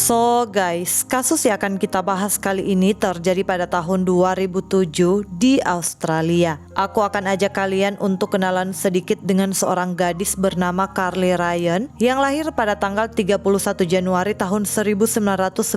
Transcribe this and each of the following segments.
So guys, kasus yang akan kita bahas kali ini terjadi pada tahun 2007 di Australia. Aku akan ajak kalian untuk kenalan sedikit dengan seorang gadis bernama Carly Ryan yang lahir pada tanggal 31 Januari tahun 1992.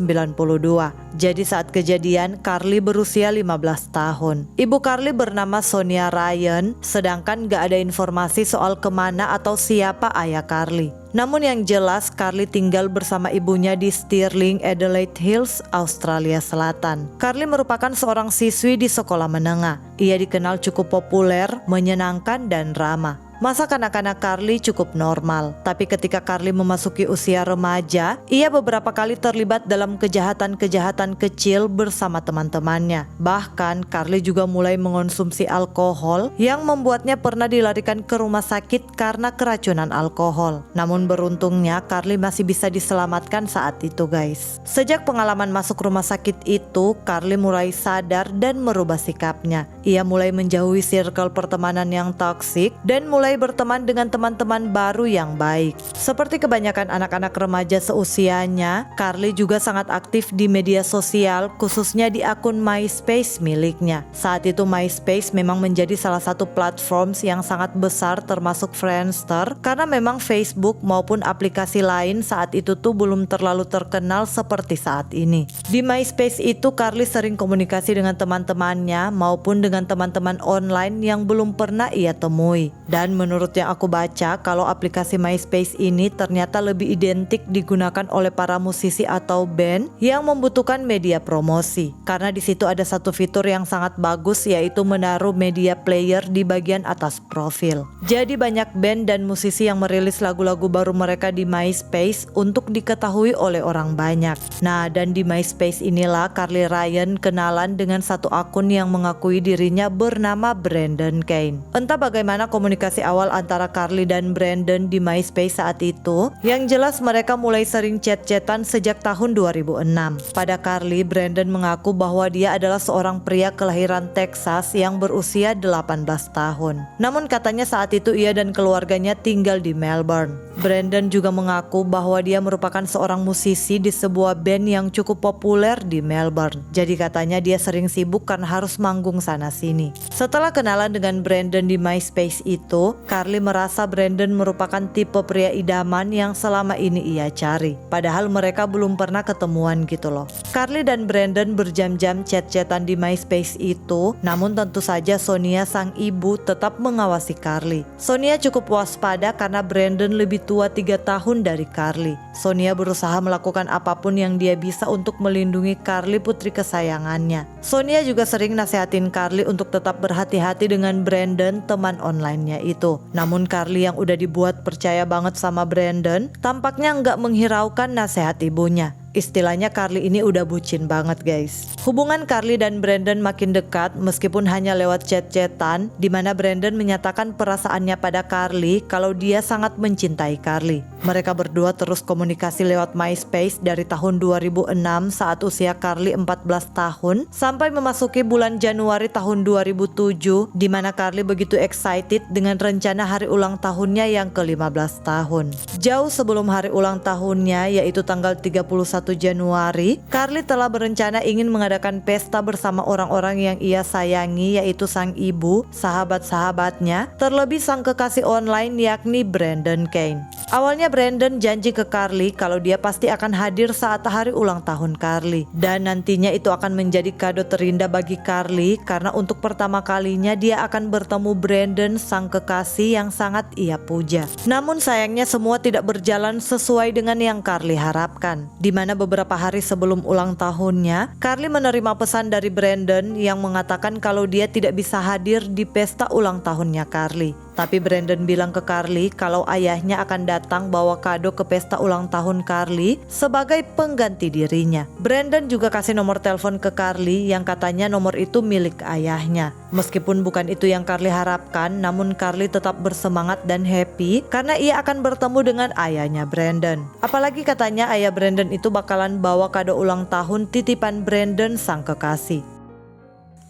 Jadi saat kejadian, Carly berusia 15 tahun. Ibu Carly bernama Sonia Ryan, sedangkan gak ada informasi soal kemana atau siapa ayah Carly. Namun yang jelas, Carly tinggal bersama ibunya di Stirling, Adelaide Hills, Australia Selatan. Carly merupakan seorang siswi di sekolah menengah. Ia dikenal cukup populer, menyenangkan, dan ramah. Masa kanak-kanak Carly cukup normal, tapi ketika Carly memasuki usia remaja, ia beberapa kali terlibat dalam kejahatan-kejahatan kecil bersama teman-temannya. Bahkan, Carly juga mulai mengonsumsi alkohol yang membuatnya pernah dilarikan ke rumah sakit karena keracunan alkohol. Namun beruntungnya, Carly masih bisa diselamatkan saat itu guys. Sejak pengalaman masuk rumah sakit itu, Carly mulai sadar dan merubah sikapnya. Ia mulai menjauhi circle pertemanan yang toksik dan mulai berteman dengan teman-teman baru yang baik. Seperti kebanyakan anak-anak remaja seusianya, Carly juga sangat aktif di media sosial, khususnya di akun MySpace miliknya. Saat itu MySpace memang menjadi salah satu platform yang sangat besar termasuk Friendster, karena memang Facebook maupun aplikasi lain saat itu tuh belum terlalu terkenal seperti saat ini. Di MySpace itu Carly sering komunikasi dengan teman-temannya maupun dengan teman-teman online yang belum pernah ia temui. Dan menurut yang aku baca, kalau aplikasi MySpace ini ternyata lebih identik digunakan oleh para musisi atau band yang membutuhkan media promosi. Karena di situ ada satu fitur yang sangat bagus, yaitu menaruh media player di bagian atas profil. Jadi banyak band dan musisi yang merilis lagu-lagu baru mereka di MySpace untuk diketahui oleh orang banyak. Nah, dan di MySpace inilah Carly Ryan kenalan dengan satu akun yang mengakui dirinya bernama Brandon Kane. Entah bagaimana komunikasi awal antara Carly dan Brandon di MySpace saat itu, yang jelas mereka mulai sering chat-chatan sejak tahun 2006. Pada Carly, Brandon mengaku bahwa dia adalah seorang pria kelahiran Texas yang berusia 18 tahun. Namun katanya saat itu ia dan keluarganya tinggal di Melbourne. Brandon juga mengaku bahwa dia merupakan seorang musisi di sebuah band yang cukup populer di Melbourne. Jadi katanya dia sering sibuk karena harus manggung sana-sini. Setelah kenalan dengan Brandon di MySpace itu, Carly merasa Brandon merupakan tipe pria idaman yang selama ini ia cari. Padahal mereka belum pernah ketemuan gitu loh. Carly dan Brandon berjam-jam chat-chatan di MySpace itu, namun tentu saja Sonia sang ibu tetap mengawasi Carly. Sonia cukup waspada karena Brandon lebih tua 3 tahun dari Carly. Sonia berusaha melakukan apapun yang dia bisa untuk melindungi Carly, putri kesayangannya. Sonia juga sering nasihatin Carly untuk tetap berhati-hati dengan Brandon, teman online-nya itu. Namun Carly yang udah dibuat percaya banget sama Brandon, tampaknya nggak menghiraukan nasihat ibunya. Istilahnya Carly ini udah bucin banget guys. Hubungan Carly dan Brandon makin dekat meskipun hanya lewat chat-chatan, di mana Brandon menyatakan perasaannya pada Carly kalau dia sangat mencintai Carly. Mereka berdua terus komunikasi lewat MySpace dari tahun 2006 saat usia Carly 14 tahun sampai memasuki bulan Januari tahun 2007, di mana Carly begitu excited dengan rencana hari ulang tahunnya yang ke-15 tahun. Jauh sebelum hari ulang tahunnya, yaitu tanggal 31 Januari, Carly telah berencana ingin mengadakan pesta bersama orang-orang yang ia sayangi, yaitu sang ibu, sahabat-sahabatnya, terlebih sang kekasih online yakni Brandon Kane. Awalnya Brandon janji ke Carly kalau dia pasti akan hadir saat hari ulang tahun Carly, dan nantinya itu akan menjadi kado terindah bagi Carly karena untuk pertama kalinya dia akan bertemu Brandon, sang kekasih yang sangat ia puja. Namun sayangnya semua tidak berjalan sesuai dengan yang Carly harapkan, di mana beberapa hari sebelum ulang tahunnya, Carly menerima pesan dari Brandon yang mengatakan kalau dia tidak bisa hadir di pesta ulang tahunnya Carly. Tapi Brandon bilang ke Carly kalau ayahnya akan datang bawa kado ke pesta ulang tahun Carly sebagai pengganti dirinya. Brandon juga kasih nomor telepon ke Carly yang katanya nomor itu milik ayahnya. Meskipun bukan itu yang Carly harapkan, namun Carly tetap bersemangat dan happy karena ia akan bertemu dengan ayahnya Brandon. Apalagi katanya ayah Brandon itu bakalan bawa kado ulang tahun titipan Brandon sang kekasih.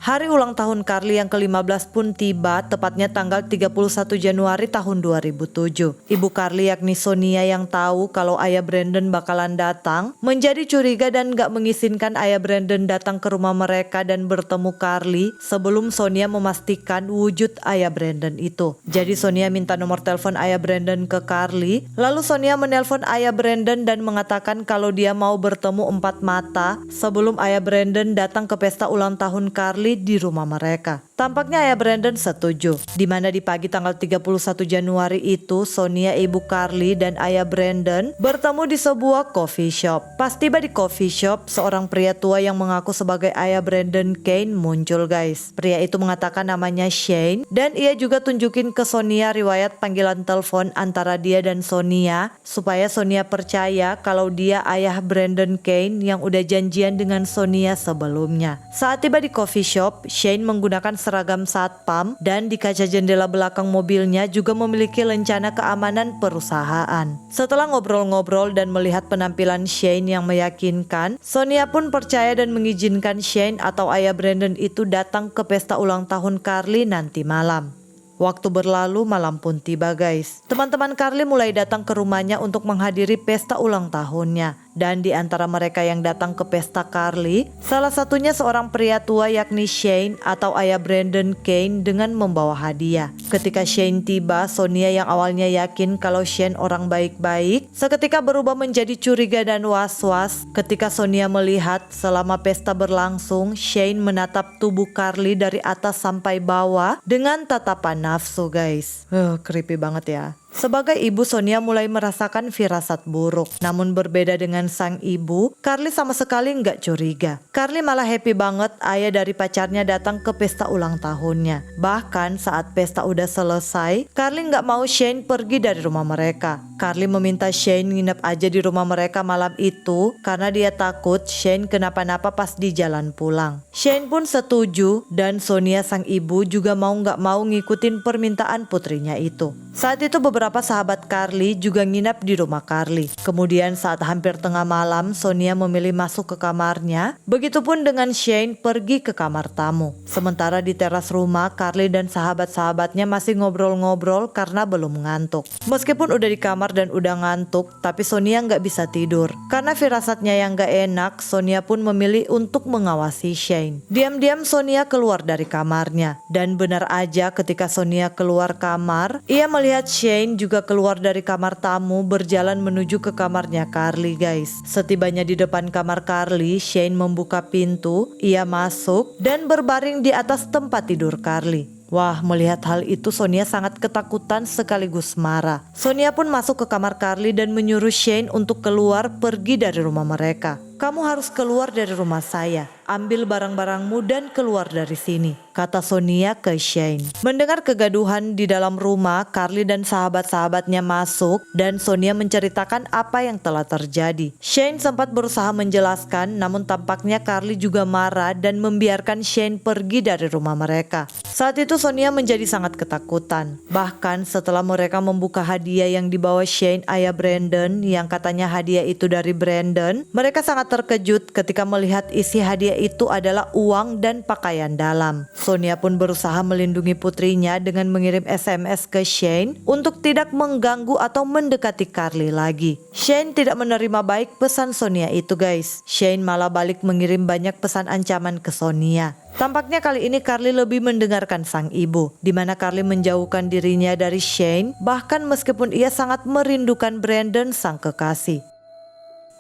Hari ulang tahun Carly yang ke-15 pun tiba, tepatnya tanggal 31 Januari tahun 2007. Ibu Carly yakni Sonia yang tahu kalau ayah Brandon bakalan datang, menjadi curiga dan gak mengizinkan ayah Brandon datang ke rumah mereka dan bertemu Carly sebelum Sonia memastikan wujud ayah Brandon itu. Jadi Sonia minta nomor telepon ayah Brandon ke Carly, lalu Sonia menelpon ayah Brandon dan mengatakan kalau dia mau bertemu empat mata sebelum ayah Brandon datang ke pesta ulang tahun Carly di rumah mereka. Tampaknya ayah Brandon setuju, di mana di pagi tanggal 31 Januari itu Sonia, ibu Carly dan ayah Brandon bertemu di sebuah coffee shop. Pas tiba di coffee shop, seorang pria tua yang mengaku sebagai ayah Brandon Kane muncul guys. Pria itu mengatakan namanya Shane dan ia juga tunjukin ke Sonia riwayat panggilan telepon antara dia dan Sonia supaya Sonia percaya kalau dia ayah Brandon Kane yang udah janjian dengan Sonia sebelumnya. Saat tiba di coffee shop, Shane menggunakan seragam satpam dan di kaca jendela belakang mobilnya juga memiliki lencana keamanan perusahaan. Setelah ngobrol-ngobrol dan melihat penampilan Shane yang meyakinkan, Sonia pun percaya dan mengizinkan Shane atau ayah Brandon itu datang ke pesta ulang tahun Carly nanti malam. Waktu berlalu, malam pun tiba guys. Teman-teman Carly mulai datang ke rumahnya untuk menghadiri pesta ulang tahunnya. Dan di antara mereka yang datang ke pesta Carly, salah satunya seorang pria tua yakni Shane atau ayah Brandon Kane dengan membawa hadiah. Ketika Shane tiba, Sonia yang awalnya yakin kalau Shane orang baik-baik, seketika berubah menjadi curiga dan was-was ketika Sonia melihat selama pesta berlangsung, Shane menatap tubuh Carly dari atas sampai bawah dengan tatapan nafsu guys. Creepy banget ya. Sebagai ibu, Sonia mulai merasakan firasat buruk. Namun berbeda dengan sang ibu, Carly sama sekali nggak curiga. Carly malah happy banget ayah dari pacarnya datang ke pesta ulang tahunnya. Bahkan saat pesta udah selesai, Carly nggak mau Shane pergi dari rumah mereka. Carly meminta Shane nginep aja di rumah mereka malam itu karena dia takut Shane kenapa-napa pas di jalan pulang. Shane pun setuju dan Sonia sang ibu juga mau nggak mau ngikutin permintaan putrinya itu. Saat itu beberapa sahabat Carly juga nginap di rumah Carly. Kemudian saat hampir tengah malam, Sonia memilih masuk ke kamarnya. Begitupun dengan Shane pergi ke kamar tamu. Sementara di teras rumah, Carly dan sahabat-sahabatnya masih ngobrol-ngobrol karena belum ngantuk. Meskipun udah di kamar dan udah ngantuk, tapi Sonia nggak bisa tidur. Karena firasatnya yang nggak enak, Sonia pun memilih untuk mengawasi Shane. Diam-diam Sonia keluar dari kamarnya. Dan benar aja ketika Sonia keluar kamar, ia melihat Shane juga keluar dari kamar tamu berjalan menuju ke kamarnya Carly guys. Setibanya di depan kamar Carly, Shane membuka pintu, ia masuk dan berbaring di atas tempat tidur Carly. Wah, melihat hal itu Sonia sangat ketakutan sekaligus marah. Sonia pun masuk ke kamar Carly dan menyuruh Shane untuk keluar pergi dari rumah mereka. Kamu harus keluar dari rumah saya. Ambil barang-barangmu dan keluar dari sini, kata Sonia ke Shane. Mendengar kegaduhan di dalam rumah, Carly dan sahabat-sahabatnya masuk dan Sonia menceritakan apa yang telah terjadi. Shane sempat berusaha menjelaskan, namun tampaknya Carly juga marah dan membiarkan Shane pergi dari rumah mereka. Saat itu Sonia menjadi sangat ketakutan. Bahkan setelah mereka membuka hadiah yang dibawa Shane ayah Brandon, yang katanya hadiah itu dari Brandon, mereka sangat terkejut ketika melihat isi hadiah itu adalah uang dan pakaian dalam. Sonia pun berusaha melindungi putrinya dengan mengirim SMS ke Shane untuk tidak mengganggu atau mendekati Carly lagi. Shane tidak menerima baik pesan Sonia itu guys. Shane malah balik mengirim banyak pesan ancaman ke Sonia. Tampaknya kali ini Carly lebih mendengarkan sang ibu, di mana Carly menjauhkan dirinya dari Shane, bahkan meskipun ia sangat merindukan Brandon sang kekasih.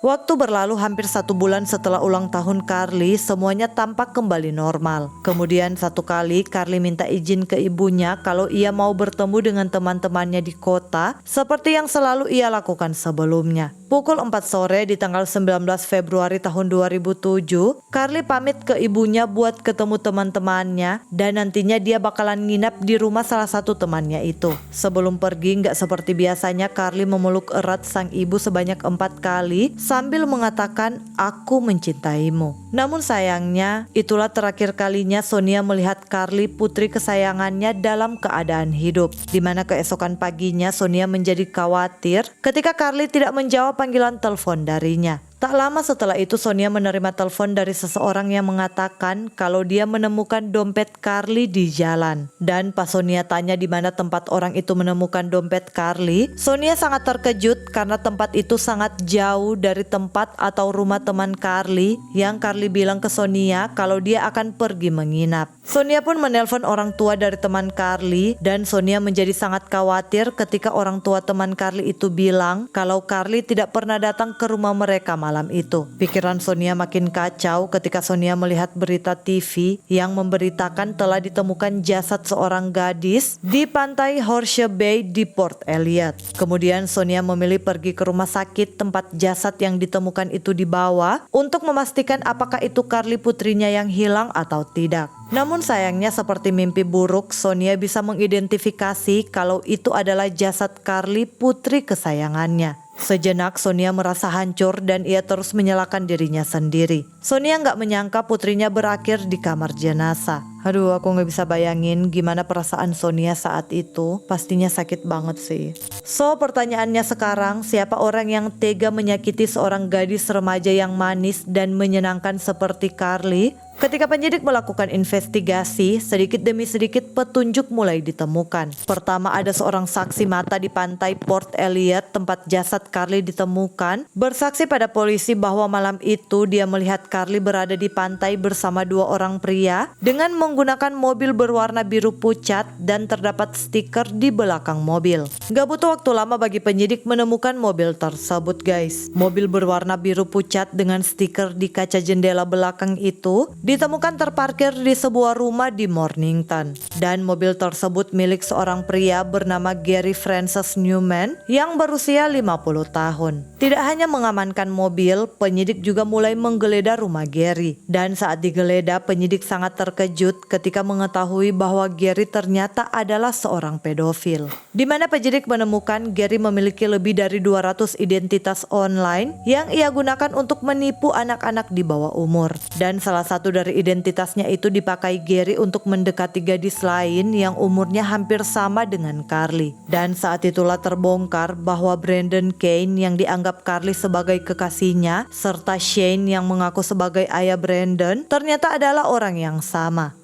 Waktu berlalu hampir 1 bulan setelah ulang tahun Carly, semuanya tampak kembali normal. Kemudian satu kali Carly minta izin ke ibunya kalau ia mau bertemu dengan teman-temannya di kota seperti yang selalu ia lakukan sebelumnya. Pukul 4 sore di tanggal 19 Februari tahun 2007, Carly pamit ke ibunya buat ketemu teman-temannya dan nantinya dia bakalan nginap di rumah salah satu temannya itu. Sebelum pergi, nggak seperti biasanya, Carly memeluk erat sang ibu sebanyak 4 kali sambil mengatakan, "Aku mencintaimu." Namun sayangnya, itulah terakhir kalinya Sonia melihat Carly, putri kesayangannya, dalam keadaan hidup. Di mana keesokan paginya Sonia menjadi khawatir ketika Carly tidak menjawab panggilan telepon darinya. Tak lama setelah itu Sonia menerima telepon dari seseorang yang mengatakan kalau dia menemukan dompet Carly di jalan. Dan pas Sonia tanya di mana tempat orang itu menemukan dompet Carly, Sonia sangat terkejut karena tempat itu sangat jauh dari tempat atau rumah teman Carly yang Carly bilang ke Sonia kalau dia akan pergi menginap. Sonia pun menelpon orang tua dari teman Carly dan Sonia menjadi sangat khawatir ketika orang tua teman Carly itu bilang kalau Carly tidak pernah datang ke rumah mereka malam itu. Pikiran Sonia makin kacau ketika Sonia melihat berita TV yang memberitakan telah ditemukan jasad seorang gadis di pantai Horseshoe Bay di Port Elliot. Kemudian Sonia memilih pergi ke rumah sakit tempat jasad yang ditemukan itu dibawa untuk memastikan apakah itu Carly putrinya yang hilang atau tidak. Namun sayangnya seperti mimpi buruk, Sonia bisa mengidentifikasi kalau itu adalah jasad Carly, putri kesayangannya. Sejenak Sonia merasa hancur dan ia terus menyalahkan dirinya sendiri. Sonia nggak menyangka putrinya berakhir di kamar jenazah. Aduh, aku nggak bisa bayangin gimana perasaan Sonia saat itu. Pastinya sakit banget sih. So, pertanyaannya sekarang, siapa orang yang tega menyakiti seorang gadis remaja yang manis dan menyenangkan seperti Carly? Ketika penyidik melakukan investigasi, sedikit demi sedikit petunjuk mulai ditemukan. Pertama, ada seorang saksi mata di pantai Port Elliot tempat jasad Carly ditemukan, bersaksi pada polisi bahwa malam itu dia melihat Carly berada di pantai bersama dua orang pria dengan menggunakan mobil berwarna biru pucat dan terdapat stiker di belakang mobil. Gak butuh waktu lama bagi penyidik menemukan mobil tersebut, guys. Mobil berwarna biru pucat dengan stiker di kaca jendela belakang itu ditemukan terparkir di sebuah rumah di Mornington. Dan mobil tersebut milik seorang pria bernama Gary Francis Newman yang berusia 50 tahun. Tidak hanya mengamankan mobil, penyidik juga mulai menggeledah rumah Gary. Dan saat digeledah, penyidik sangat terkejut ketika mengetahui bahwa Gary ternyata adalah seorang pedofil. Di mana penyidik menemukan Gary memiliki lebih dari 200 identitas online yang ia gunakan untuk menipu anak-anak di bawah umur. Dan salah satu dari identitasnya itu dipakai Gary untuk mendekati gadis lain yang umurnya hampir sama dengan Carly. Dan saat itulah terbongkar bahwa Brandon Kane yang dianggap Carly sebagai kekasihnya serta Shane yang mengaku sebagai ayah Brandon ternyata adalah orang yang sama.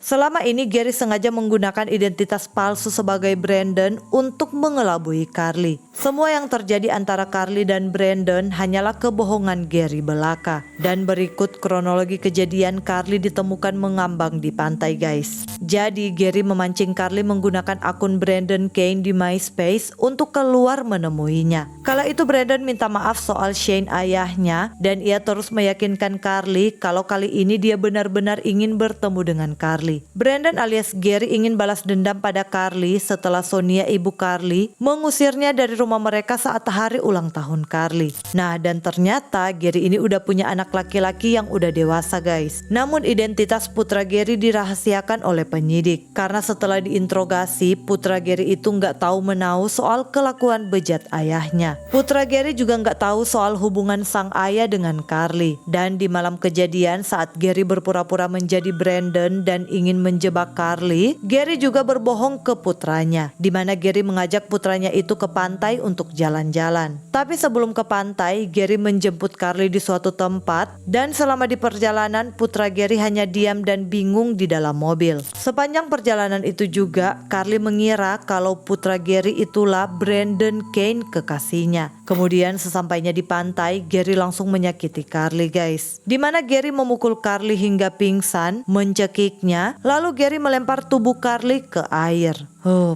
Selama ini Gary sengaja menggunakan identitas palsu sebagai Brandon untuk mengelabui Carly. Semua yang terjadi antara Carly dan Brandon hanyalah kebohongan Gary belaka. Dan berikut kronologi kejadian Carly ditemukan mengambang di pantai, guys. Jadi Gary memancing Carly menggunakan akun Brandon Kane di MySpace untuk keluar menemuinya. Kala itu Brandon minta maaf soal Shane ayahnya dan ia terus meyakinkan Carly kalau kali ini dia benar-benar ingin bertemu dengan Carly. Brandon alias Gary ingin balas dendam pada Carly setelah Sonia, ibu Carly, mengusirnya dari rumah mereka saat hari ulang tahun Carly. Nah, dan ternyata Gary ini udah punya anak laki-laki yang udah dewasa, guys. Namun identitas putra Gary dirahasiakan oleh penyidik karena setelah diinterogasi, putra Gary itu nggak tahu menahu soal kelakuan bejat ayahnya. Putra Gary juga nggak tahu soal hubungan sang ayah dengan Carly. Dan di malam kejadian saat Gary berpura-pura menjadi Brandon dan ingin menjebak Carly, Gary juga berbohong ke putranya, di mana Gary mengajak putranya itu ke pantai untuk jalan-jalan. Tapi sebelum ke pantai, Gary menjemput Carly di suatu tempat dan selama di perjalanan putra Gary hanya diam dan bingung di dalam mobil. Sepanjang perjalanan itu juga, Carly mengira kalau putra Gary itulah Brandon Kane, kekasihnya. Kemudian sesampainya di pantai, Gary langsung menyakiti Carly, guys. Di mana Gary memukul Carly hingga pingsan, mencekiknya, lalu Gary melempar tubuh Carly ke air.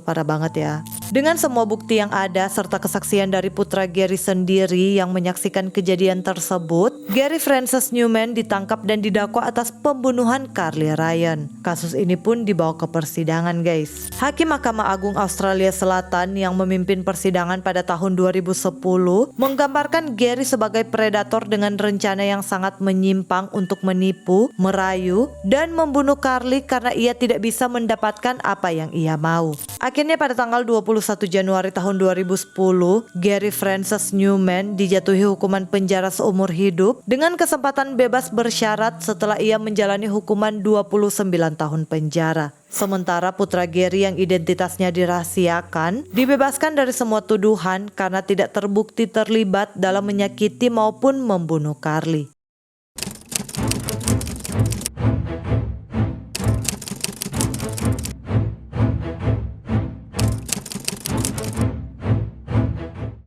Parah banget ya. Dengan semua bukti yang ada serta kesaksian dari putra Gary sendiri yang menyaksikan kejadian tersebut, Gary Francis Newman ditangkap dan didakwa atas pembunuhan Carly Ryan. Kasus ini pun dibawa ke persidangan, guys. Hakim Mahkamah Agung Australia Selatan yang memimpin persidangan pada tahun 2010 menggambarkan Gary sebagai predator dengan rencana yang sangat menyimpang untuk menipu, merayu, dan membunuh Carly karena ia tidak bisa mendapatkan apa yang ia mau. Akhirnya pada tanggal 21 Januari tahun 2010, Gary Francis Newman dijatuhi hukuman penjara seumur hidup dengan kesempatan bebas bersyarat setelah ia menjalani hukuman 29 tahun penjara. Sementara putra Gary yang identitasnya dirahasiakan dibebaskan dari semua tuduhan karena tidak terbukti terlibat dalam menyakiti maupun membunuh Carly.